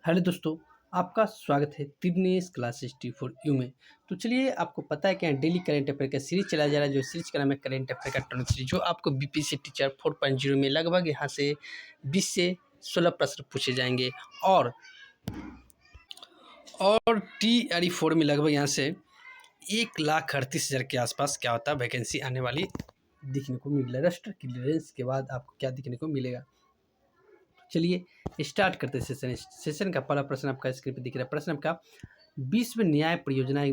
Hello दोस्तों, आपका स्वागत है Dinesh classes T for you में। तो चलिए, आपको पता है कि यहाँ डेली करंट अफेयर का सीरीज चला जा रहा है, जो सीरीज का नाम है करंट अफेयर का टॉपिक सीरीज, जो आपको बीपीएससी टीचर 4.0 में लगभग यहाँ से 20 से 16 प्रश्न पूछे जाएंगे और TRE 4 में लगभग यहाँ से 1,38,000 के आसपास क्या होता है वैकेंसी आने वाली दिखने को मिल रहा है। रजिस्टर क्लियरेंस के बाद आपको क्या दिखने को मिलेगा। चलिए स्टार्ट करते हैं सेशन का पहला प्रश्न आपका स्क्रीन पे दिख रहा है। प्रश्न आपका, विश्व न्याय परियोजना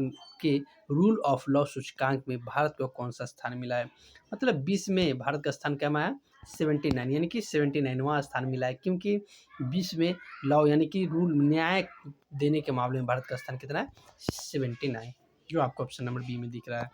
के रूल ऑफ लॉ सूचकांक में भारत को कौन सा स्थान मिला है। मतलब 20 में भारत का स्थान क्या है 79, यानी कि 79वां स्थान मिला है, क्योंकि 20 में लॉ यानी कि रूल न्याय देने के मामले में भारत का स्थान कितना है 79, जो आपको ऑप्शन नंबर बी में दिख रहा है।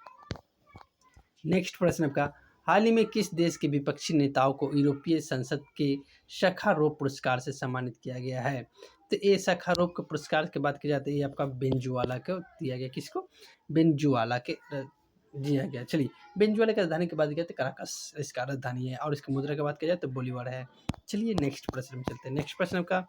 नेक्स्ट प्रश्न आपका, हाल ही में किस देश के विपक्षी नेताओं को यूरोपीय संसद के सखारोव पुरस्कार से सम्मानित किया गया है। तो ये सखारोव के पुरस्कार की बात की जाती है, ये आपका वेनेजुएला को दिया गया। किसको? वेनेजुएला के दिया गया। चलिए, वेनेजुएला की राजधानी की बात की जाए तो कराकस इसका राजधानी है, और इसकी मुद्रा की बात की जाए तो बोलीवार है। चलिए नेक्स्ट प्रश्न में चलते हैं। नेक्स्ट प्रश्न का,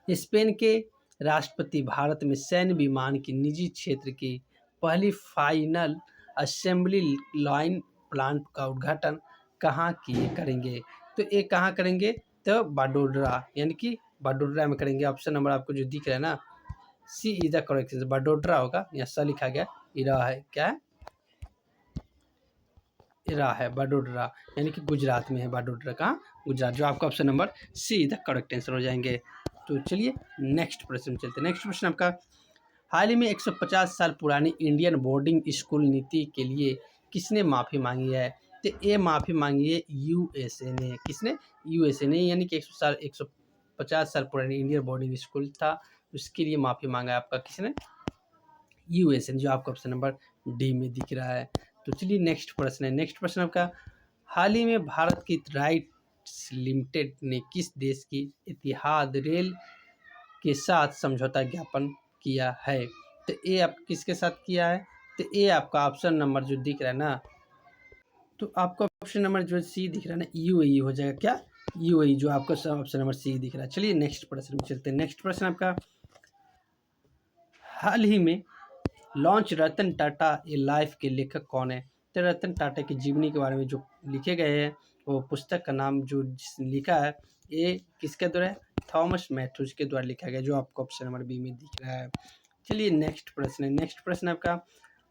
स्पेन के राष्ट्रपति भारत में सैन्य विमान की निजी क्षेत्र की पहली फाइनल असेंबली लाइन प्लांट का उद्घाटन कहाँ करेंगे। तो ये कहाँ करेंगे? तो बाडोडरा, यानी कि बाडोडरा में करेंगे। ऑप्शन नंबर आपको जो दिख रहा है ना, सी इज द करेक्ट, बाडोडरा होगा। यहाँ सा लिखा गया, इरा है, क्या है? इरा है, बाडोडरा, यानी कि गुजरात में है बाडोडरा। कहाँ? गुजरात, जो आपका option number see the correct answer हो जाएंगे। तो चलिए नेक्स्ट प्रश्न में चलते हैं। नेक्स्ट प्रश्न आपका, हाल ही में 150 साल पुरानी इंडियन बोर्डिंग स्कूल नीति के लिए किसने माफ़ी मांगी है। तो ये माफ़ी मांगी है यूएसए ने। किसने? यूएसए ने, यानी कि 150 साल पुरानी इंडियन बोर्डिंग स्कूल था, उसके लिए माफ़ी मांगा है आपका किसने? यूएसए, जो आपको ऑप्शन नंबर डी में दिख रहा है। तो चलिए नेक्स्ट प्रश्न है। नेक्स्ट प्रश्न आपका, हाल ही में भारत की राइट्स लिमिटेड ने किस देश की इतिहाद रेल के साथ समझौता ज्ञापन किया है। तो ये आप किसके साथ किया है? तो ये आपका ऑप्शन नंबर जो दिख रहा है ना, तो आपका ऑप्शन नंबर जो सी दिख रहा है ना, यूएई हो जाएगा। क्या? यूएई, जो आपका ऑप्शन नंबर सी दिख रहा है। चलिए नेक्स्ट प्रश्न में चलते हैं। नेक्स्ट प्रश्न आपका, हाल ही में लॉन्च रतन टाटा ए लाइफ के लेखक कौन है। तो रतन टाटा की जीवनी के बारे में जो लिखे गए हैं, वो पुस्तक का नाम जो लिखा है, ये किसके द्वारा है? थॉमस मैथ्यूज के द्वारा लिखा गया, जो आपको ऑप्शन नंबर बी में दिख रहा है। चलिए नेक्स्ट प्रश्न है। नेक्स्ट प्रश्न आपका,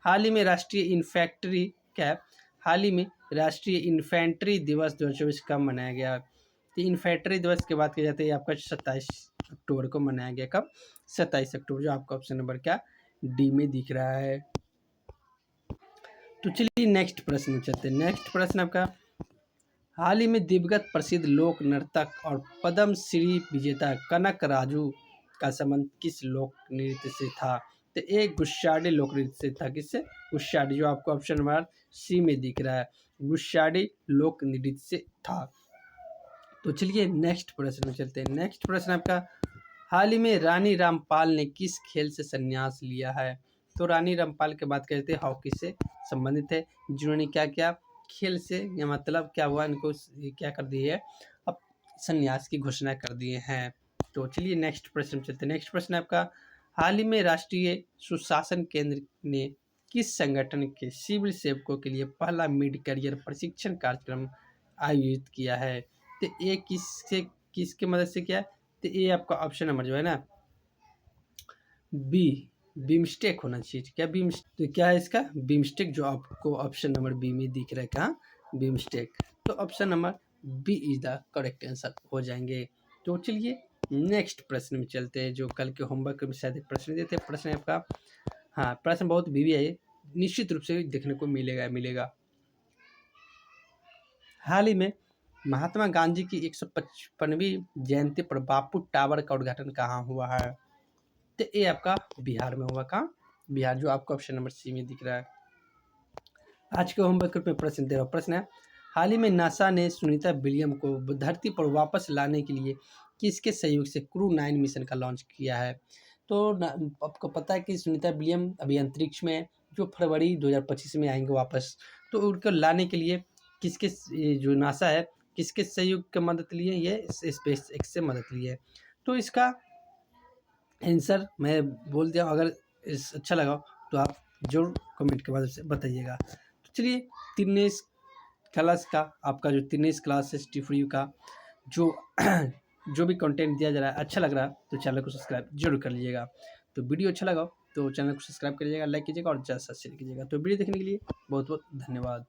हाल ही में राष्ट्रीय इन्फेंट्री क्या, हाल ही में राष्ट्रीय इन्फेंट्री दिवस 2024 कब मनाया गया। तो इन्फेंट्री दिवस की बात की जाती है, आपका 27 अक्टूबर को मनाया गया। कब? 27 अक्टूबर, जो आपका ऑप्शन नंबर क्या डी में दिख रहा है। तो चलिए नेक्स्ट प्रश्न में चलते हैं। नेक्स्ट प्रश्न आपका, हाल ही में दिवंगत प्रसिद्ध लोक नर्तक और पद्म श्री विजेता कनक राजू का संबंध किस लोक नृत्य से था। तो एक गुस्साडी लोक नृत्य से था। किससे? गुस्साडी, जो आपको ऑप्शन नंबर सी में दिख रहा है, गुस्साडी लोक नृत्य से था। तो चलिए नेक्स्ट प्रश्न में चलते हैं। नेक्स्ट प्रश्न आपका, हाल ही में रानी रामपाल ने किस खेल से संन्यास लिया है। तो रानी रामपाल की बात करते हैं, हॉकी से संबंधित है, जिन्होंने क्या किया खेल से, या मतलब क्या हुआ, इनको क्या कर दी है, अब संन्यास की घोषणा कर दिए हैं। तो चलिए नेक्स्ट प्रश्न में चलते हैं। नेक्स्ट प्रश्न आपका, हाल ही में राष्ट्रीय सुशासन केंद्र ने किस संगठन के सिविल सेवकों के लिए पहला मिड करियर प्रशिक्षण कार्यक्रम आयोजित किया है। तो ये किसके मदद से किया है। तो ये आपका ऑप्शन नंबर जो है ना बी, बीमस्टेक होना चाहिए। क्या तो क्या है इसका? बीमस्टेक, जो आपको ऑप्शन नंबर बी में दिख रहा है। कहाँ? बीमस्टेक। तो option number B is the correct answer हो जाएंगे। तो चलिए नेक्स्ट प्रश्न में चलते हैं, जो कल के होमवर्क में शायद प्रश्न देते हैं। प्रश्न है आपका, हाँ प्रश्न बहुत भी है, निश्चित रूप से देखने को मिलेगा। हाल ही में महात्मा गांधी की 155वीं जयंती पर बापू टावर का उद्घाटन कहाँ हुआ है। तो ये आपका बिहार में हुआ। कहाँ? बिहार, जो आपका ऑप्शन नंबर सी में दिख रहा है। आज के होमवर्क में प्रश्न दे रहा हूँ। प्रश्न है, हाल ही में नासा ने सुनीता विलियम को धरती पर वापस लाने के लिए किसके सहयोग से क्रू 9 मिशन का लॉन्च किया है। तो आपको पता है कि सुनीता विलियम अभी अंतरिक्ष में है, जो फरवरी 2025 में आएंगे वापस। तो उनको लाने के लिए किसके, जो नासा है, किसके सहयोग की मदद लिए, ये स्पेस एक्स से मदद ली है। तो इसका आंसर मैं बोल दिया, अगर इस अच्छा लगा तो आप ज़रूर कमेंट के माध्यम से बताइएगा। तो चलिए 3 क्लास का आपका जो 3 क्लास है हिस्ट्री फॉर यू का जो जो भी कंटेंट दिया जा रहा है अच्छा लग रहा है तो चैनल को सब्सक्राइब जरूर कर लीजिएगा। तो वीडियो अच्छा लगा तो चैनल को सब्सक्राइब करिएगा, लाइक कीजिएगा और ज़्यादा से शेयर कीजिएगा। तो वीडियो देखने के लिए बहुत बहुत धन्यवाद।